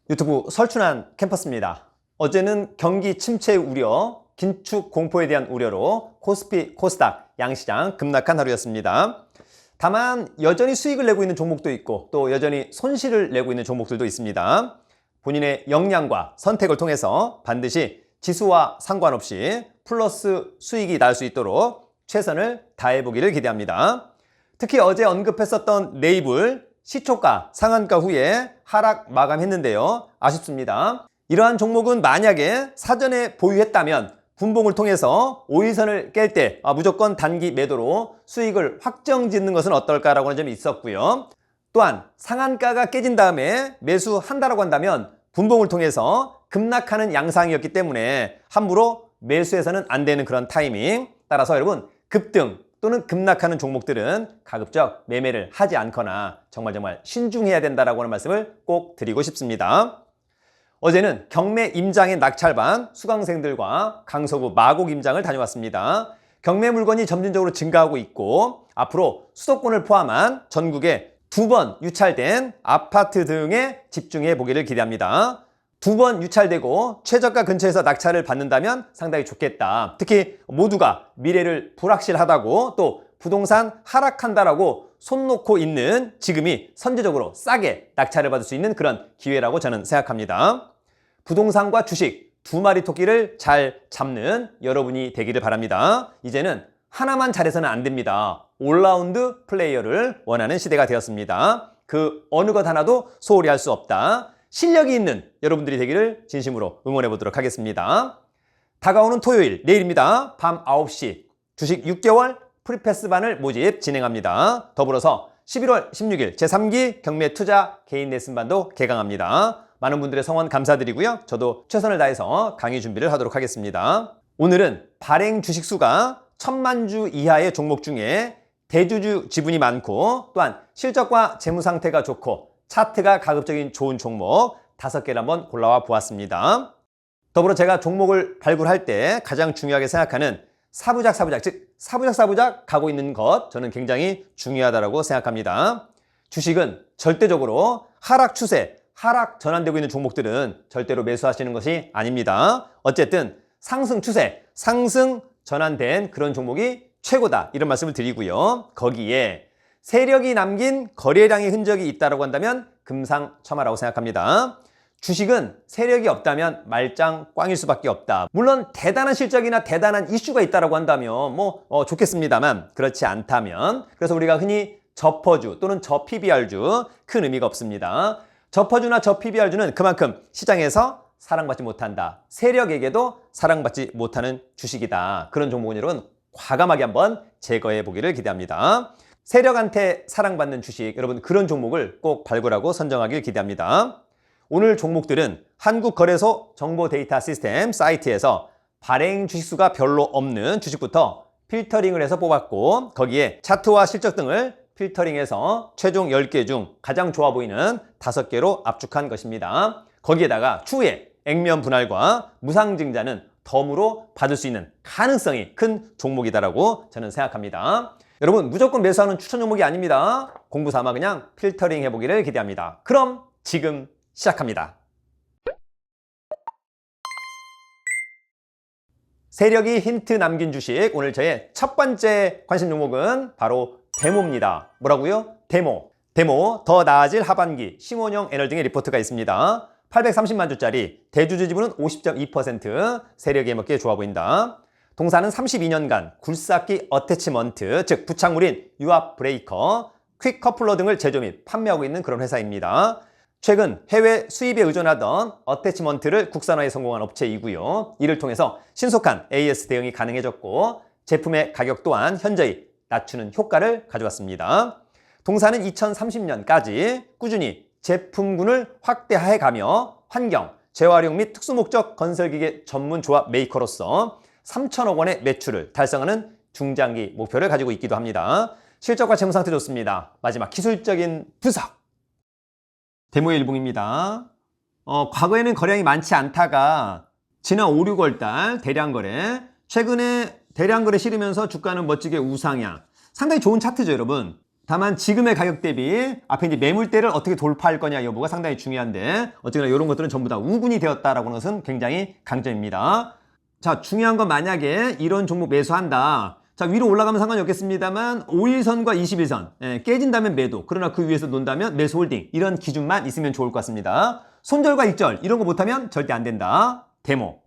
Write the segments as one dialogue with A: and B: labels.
A: 유튜브 설춘한 캠퍼스입니다. 어제는 경기 침체 우려, 긴축 공포에 대한 우려로 코스피, 코스닥, 양시장 급락한 하루였습니다. 다만 여전히 수익을 내고 있는 종목도 있고 또 여전히 손실을 내고 있는 종목들도 있습니다. 본인의 역량과 선택을 통해서 반드시 지수와 상관없이 플러스 수익이 날 수 있도록 최선을 다해보기를 기대합니다. 특히 어제 언급했었던 네이블 시초가 상한가 후에 하락 마감했는데요. 아쉽습니다. 이러한 종목은 만약에 사전에 보유했다면 분봉을 통해서 5일선을 깰 때 무조건 단기 매도로 수익을 확정짓는 것은 어떨까라고 하는 점이 있었고요. 또한 상한가가 깨진 다음에 매수한다라고 한다면 분봉을 통해서 급락하는 양상이었기 때문에 함부로 매수해서는 안 되는 그런 타이밍. 따라서 여러분 급등 또는 급락하는 종목들은 가급적 매매를 하지 않거나 정말 신중해야 된다라고 하는 말씀을 꼭 드리고 싶습니다. 어제는 경매 임장의 낙찰반 수강생들과 강서구 마곡 임장을 다녀왔습니다. 경매 물건이 점진적으로 증가하고 있고 앞으로 수도권을 포함한 전국에 2번 유찰된 아파트 등에 집중해 보기를 기대합니다. 2번 유찰되고 최저가 근처에서 낙찰을 받는다면 상당히 좋겠다. 특히 모두가 미래를 불확실하다고 또 부동산 하락한다라고 손 놓고 있는 지금이 선제적으로 싸게 낙찰을 받을 수 있는 그런 기회라고 저는 생각합니다. 부동산과 주식 두 마리 토끼를 잘 잡는 여러분이 되기를 바랍니다. 이제는 하나만 잘해서는 안 됩니다. 올라운드 플레이어를 원하는 시대가 되었습니다. 그 어느 것 하나도 소홀히 할 수 없다. 실력이 있는 여러분들이 되기를 진심으로 응원해 보도록 하겠습니다. 다가오는 토요일 내일입니다. 밤 9시 주식 6개월 프리패스반을 모집 진행합니다. 더불어서 11월 16일 제3기 경매 투자 개인 레슨반도 개강합니다. 많은 분들의 성원 감사드리고요. 저도 최선을 다해서 강의 준비를 하도록 하겠습니다. 오늘은 발행 주식수가 1000만 주 이하의 종목 중에 대주주 지분이 많고 또한 실적과 재무 상태가 좋고 차트가 가급적인 좋은 종목 5개를 한번 골라와 보았습니다. 더불어 제가 종목을 발굴할 때 가장 중요하게 생각하는 사부작, 즉 사부작 가고 있는 것 저는 굉장히 중요하다고 생각합니다. 주식은 절대적으로 하락 추세, 하락 전환되고 있는 종목들은 절대로 매수하시는 것이 아닙니다. 어쨌든 상승 추세, 상승 전환된 그런 종목이 최고다 이런 말씀을 드리고요. 거기에 세력이 남긴 거래량의 흔적이 있다고 한다면 금상첨화라고 생각합니다. 주식은 세력이 없다면 말짱 꽝일 수밖에 없다. 물론 대단한 실적이나 대단한 이슈가 있다고 한다면 좋겠습니다만 그렇지 않다면 그래서 우리가 흔히 저퍼주 또는 저PBR주 큰 의미가 없습니다. 저퍼주나 저PBR주는 그만큼 시장에서 사랑받지 못한다. 세력에게도 사랑받지 못하는 주식이다. 그런 종목은 여러분 과감하게 한번 제거해 보기를 기대합니다. 세력한테 사랑받는 주식, 여러분 그런 종목을 꼭 발굴하고 선정하길 기대합니다. 오늘 종목들은 한국거래소 정보데이터 시스템 사이트에서 발행 주식수가 별로 없는 주식부터 필터링을 해서 뽑았고 거기에 차트와 실적 등을 필터링해서 최종 10개 중 가장 좋아 보이는 5개로 압축한 것입니다. 거기에다가 추후에 액면 분할과 무상증자는 덤으로 받을 수 있는 가능성이 큰 종목이다라고 저는 생각합니다. 여러분 무조건 매수하는 추천 종목이 아닙니다. 공부 삼아 그냥 필터링 해보기를 기대합니다. 그럼 지금 시작합니다. 세력이 힌트 남긴 주식 오늘 저의 첫 번째 관심 종목은 바로 데모입니다. 뭐라고요? 데모 더 나아질 하반기 심원영 애널 등의 리포트가 있습니다. 830만 주짜리 대주주 지분은 50.2% 세력에 먹기에 좋아 보인다. 동사는 32년간 굴삭기 어태치먼트, 즉 부착물인 유압 브레이커, 퀵 커플러 등을 제조 및 판매하고 있는 그런 회사입니다. 최근 해외 수입에 의존하던 어태치먼트를 국산화에 성공한 업체이고요. 이를 통해서 신속한 AS 대응이 가능해졌고 제품의 가격 또한 현저히 낮추는 효과를 가져왔습니다. 동사는 2030년까지 꾸준히 제품군을 확대해가며 환경, 재활용 및 특수목적 건설기계 전문 조합 메이커로서 3천억 원의 매출을 달성하는 중장기 목표를 가지고 있기도 합니다. 실적과 재무 상태 좋습니다. 마지막 기술적인 분석. 데모의 일봉입니다. 과거에는 거래량이 많지 않다가 지난 5, 6월 달 대량 거래, 최근에 대량 거래 실으면서 주가는 멋지게 우상향. 상당히 좋은 차트죠, 여러분. 다만 지금의 가격 대비 앞에 이제 매물대를 어떻게 돌파할 거냐 여부가 상당히 중요한데 어쨌거나 이런 것들은 전부 다 우군이 되었다라고 하는 것은 굉장히 강점입니다. 자, 중요한 건 만약에 이런 종목 매수한다. 자, 위로 올라가면 상관이 없겠습니다만 5일선과 21선 깨진다면 매도, 그러나 그 위에서 논다면 매수 홀딩, 이런 기준만 있으면 좋을 것 같습니다. 손절과 익절 이런 거 못하면 절대 안 된다. 데모.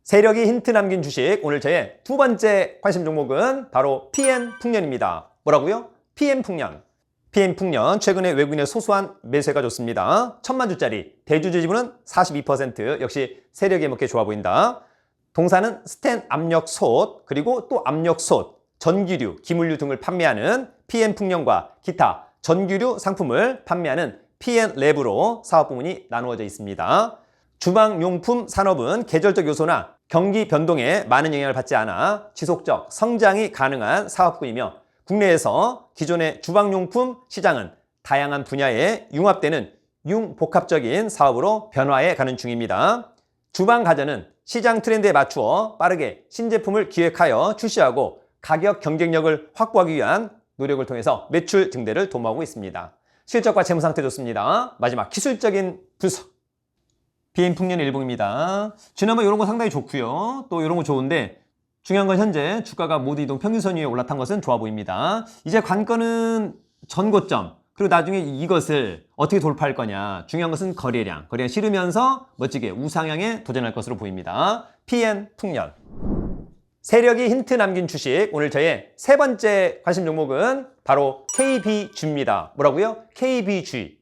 A: 세력이 힌트 남긴 주식, 오늘 저의 두 번째 관심 종목은 바로 PN풍년입니다. 뭐라고요? PN풍년. PN풍년 최근에 외국인의 소소한 매수가 좋습니다. 1000만 주짜리, 대주주 지분은 42%, 역시 세력이 먹게 좋아 보인다. 동사는 스텐 압력솥, 그리고 또 압력솥, 전기류, 기물류 등을 판매하는 PN풍년과 기타 전기류 상품을 판매하는 PN랩으로 사업 부문이 나누어져 있습니다. 주방용품 산업은 계절적 요소나 경기 변동에 많은 영향을 받지 않아 지속적 성장이 가능한 사업군이며 국내에서 기존의 주방용품 시장은 다양한 분야에 융합되는 융복합적인 사업으로 변화해 가는 중입니다. 주방 가전은 시장 트렌드에 맞추어 빠르게 신제품을 기획하여 출시하고 가격 경쟁력을 확보하기 위한 노력을 통해서 매출 증대를 도모하고 있습니다. 실적과 재무 상태 좋습니다. 마지막 기술적인 분석. PN풍년 일봉입니다. 지난번 이런 거 상당히 좋고요. 또 이런 거 좋은데 중요한 건 현재 주가가 모두 이동 평균선 위에 올라탄 것은 좋아 보입니다. 이제 관건은 전고점, 그리고 나중에 이것을 어떻게 돌파할 거냐. 중요한 것은 거래량 실으면서 멋지게 우상향에 도전할 것으로 보입니다. PN풍년. 세력이 힌트 남긴 주식, 오늘 저의 세 번째 관심 종목은 바로 KBG입니다. 뭐라고요? KBG.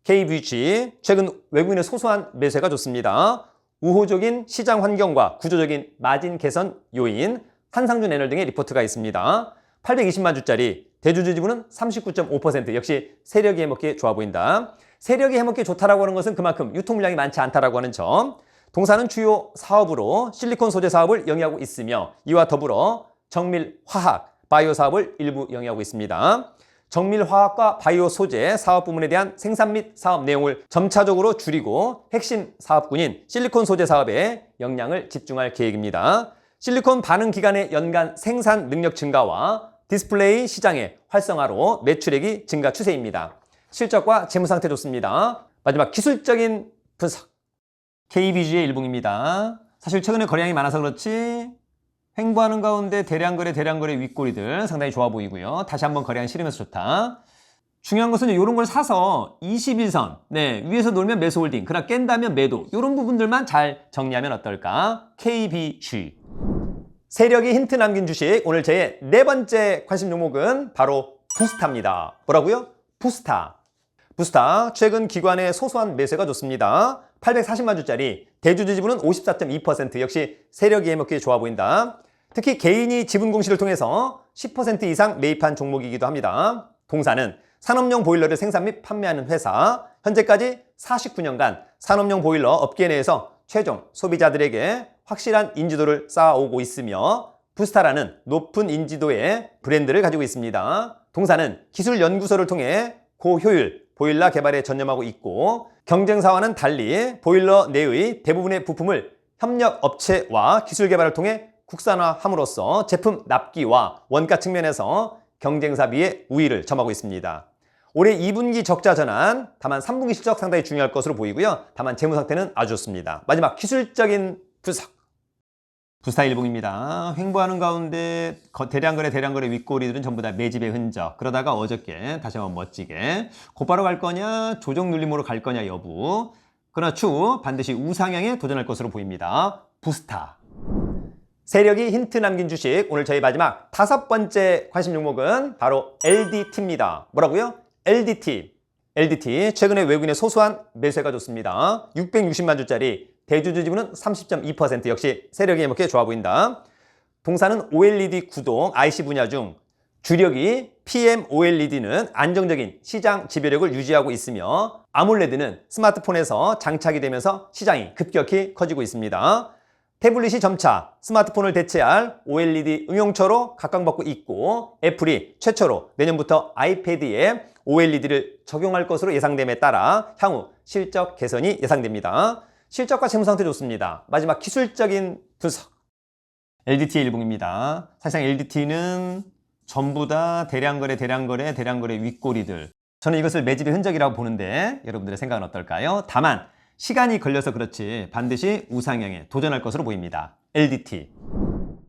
A: KBG, 최근 외국인의 소소한 매수가 좋습니다. 우호적인 시장 환경과 구조적인 마진 개선 요인, 한상준 애널 등의 리포트가 있습니다. 820만 주짜리, 대주주 지분은 39.5%, 역시 세력이 해먹기 좋아 보인다. 세력이 해먹기 좋다라고 하는 것은 그만큼 유통 물량이 많지 않다라고 하는 점. 동사는 주요 사업으로 실리콘 소재 사업을 영위하고 있으며 이와 더불어 정밀화학, 바이오 사업을 일부 영위하고 있습니다. 정밀화학과 바이오 소재 사업 부문에 대한 생산 및 사업 내용을 점차적으로 줄이고 핵심 사업군인 실리콘 소재 사업에 역량을 집중할 계획입니다. 실리콘 반응 기간의 연간 생산 능력 증가와 디스플레이 시장의 활성화로 매출액이 증가 추세입니다. 실적과 재무 상태 좋습니다. 마지막 기술적인 분석. KBG의 일봉입니다. 사실 최근에 거래량이 많아서 그렇지 횡보하는 가운데 대량거래 윗꼬리들 상당히 좋아 보이고요. 다시 한번 거래량 실으면서 좋다. 중요한 것은 이런 걸 사서 21선, 위에서 놀면 매수 홀딩, 그러나 깬다면 매도, 이런 부분들만 잘 정리하면 어떨까? KBG. 세력이 힌트 남긴 주식, 오늘 제 네 번째 관심 종목은 바로 부스타입니다. 뭐라고요? 부스타. 부스타, 최근 기관의 소소한 매수가 좋습니다. 840만 주짜리, 대주주 지분은 54.2%, 역시 세력이 해먹기 좋아 보인다. 특히 개인이 지분 공시를 통해서 10% 이상 매입한 종목이기도 합니다. 동사는 산업용 보일러를 생산 및 판매하는 회사, 현재까지 49년간 산업용 보일러 업계 내에서 최종 소비자들에게 확실한 인지도를 쌓아오고 있으며 부스타라는 높은 인지도의 브랜드를 가지고 있습니다. 동사는 기술 연구소를 통해 고효율 보일러 개발에 전념하고 있고 경쟁사와는 달리 보일러 내의 대부분의 부품을 협력 업체와 기술 개발을 통해 국산화함으로써 제품 납기와 원가 측면에서 경쟁사 비의 우위를 점하고 있습니다. 올해 2분기 적자 전환, 다만 3분기 실적 상당히 중요할 것으로 보이고요. 다만 재무 상태는 아주 좋습니다. 마지막 기술적인 분석. 부스타 일봉입니다. 횡보하는 가운데 대량거래 윗꼬리들은 전부 다 매집의 흔적. 그러다가 어저께 다시 한번 멋지게 곧바로 갈 거냐, 조정 눌림으로 갈 거냐 여부. 그러나 추후 반드시 우상향에 도전할 것으로 보입니다. 부스타. 세력이 힌트 남긴 주식, 오늘 저희 마지막 다섯 번째 관심 종목은 바로 LDT입니다. 뭐라고요? LDT. LDT, 최근에 외국인의 소소한 매수가 좋습니다. 660만 주짜리, 대주주 지분은 30.2%, 역시 세력이 해먹기 좋아 보인다. 동사는 OLED 구동, IC 분야 중 주력이 PM-OLED는 안정적인 시장 지배력을 유지하고 있으며 아몰레드는 스마트폰에서 장착이 되면서 시장이 급격히 커지고 있습니다. 태블릿이 점차 스마트폰을 대체할 OLED 응용처로 각광받고 있고 애플이 최초로 내년부터 아이패드에 OLED를 적용할 것으로 예상됨에 따라 향후 실적 개선이 예상됩니다. 실적과 재무 상태 좋습니다. 마지막 기술적인 분석. LDT 일봉입니다. 사실상 LDT는 전부 다 대량거래, 대량거래, 대량거래 윗꼬리들. 저는 이것을 매집의 흔적이라고 보는데 여러분들의 생각은 어떨까요? 다만 시간이 걸려서 그렇지 반드시 우상향에 도전할 것으로 보입니다. LDT.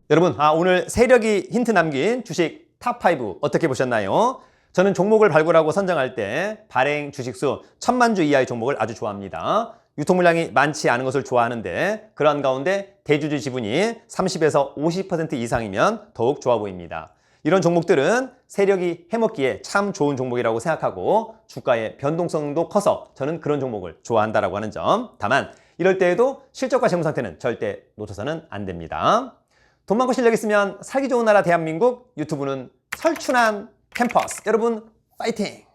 A: 여러분, 오늘 세력이 힌트 남긴 주식 탑5 어떻게 보셨나요? 저는 종목을 발굴하고 선정할 때 발행 주식수 1000만 주 이하의 종목을 아주 좋아합니다. 유통물량이 많지 않은 것을 좋아하는데 그러한 가운데 대주주 지분이 30에서 50% 이상이면 더욱 좋아 보입니다. 이런 종목들은 세력이 해먹기에 참 좋은 종목이라고 생각하고 주가의 변동성도 커서 저는 그런 종목을 좋아한다라고 하는 점. 다만 이럴 때에도 실적과 재무 상태는 절대 놓쳐서는 안 됩니다. 돈 많고 실력 있으면 살기 좋은 나라 대한민국, 유튜브는 설춘한 캠퍼스. 여러분 파이팅!